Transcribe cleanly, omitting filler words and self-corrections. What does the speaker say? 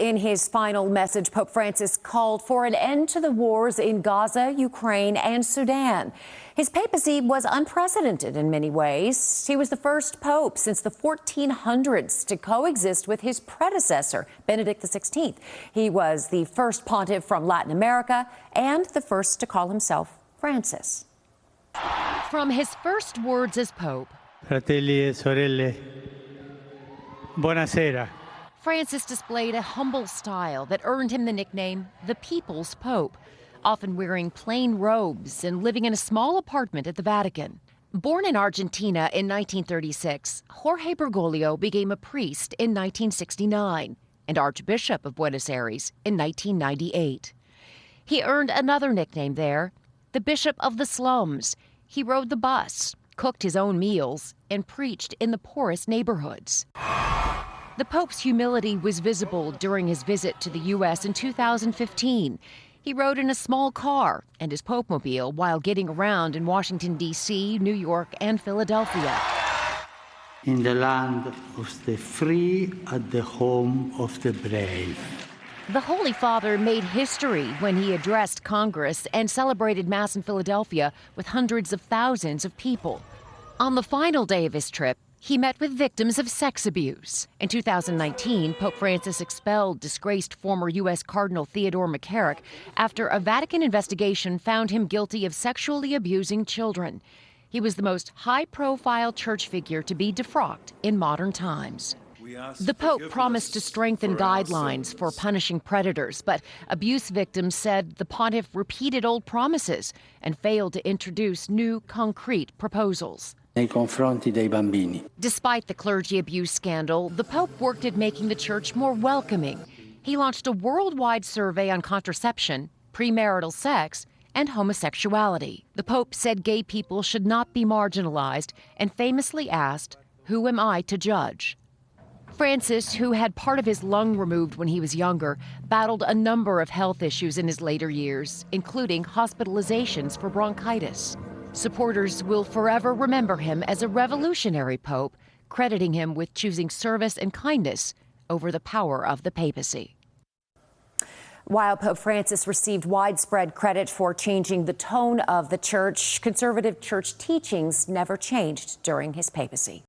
in his final message, Pope Francis called for an end to the wars in Gaza, Ukraine, and Sudan. His papacy was unprecedented in many ways. He was the first pope since the 1400s to coexist with his predecessor, Benedict XVI. He was the first pontiff from Latin America and the first to call himself Francis. From his first words as pope, Fratelli e sorelle, buonasera. Francis displayed a humble style that earned him the nickname the People's Pope, often wearing plain robes and living in a small apartment at the Vatican. Born in Argentina in 1936, Jorge Bergoglio became a priest in 1969 and Archbishop of Buenos Aires in 1998. He earned another nickname there, the Bishop of the Slums. He rode the bus, cooked his own meals, and preached in the poorest neighborhoods. The Pope's humility was visible during his visit to the U.S. in 2015. He rode in a small car and his Pope-mobile while getting around in Washington, D.C., New York, and Philadelphia. In the land of the free, at the home of the brave. The Holy Father made history when he addressed Congress and celebrated Mass in Philadelphia with hundreds of thousands of people. On the final day of his trip, he met with victims of sex abuse. In 2019, Pope Francis expelled disgraced former U.S. Cardinal Theodore McCarrick after a Vatican investigation found him guilty of sexually abusing children. He was the most high-profile church figure to be defrocked in modern times. The Pope promised to strengthen guidelines for punishing predators, but abuse victims said the pontiff repeated old promises and failed to introduce new, concrete proposals. Nei confronti dei bambini. Despite the clergy abuse scandal, the Pope worked at making the church more welcoming. He launched a worldwide survey on contraception, premarital sex, and homosexuality. The Pope said gay people should not be marginalized and famously asked, "Who am I to judge?" Francis, who had part of his lung removed when he was younger, battled a number of health issues in his later years, including hospitalizations for bronchitis. Supporters will forever remember him as a revolutionary pope, crediting him with choosing service and kindness over the power of the papacy. While Pope Francis received widespread credit for changing the tone of the church, conservative church teachings never changed during his papacy.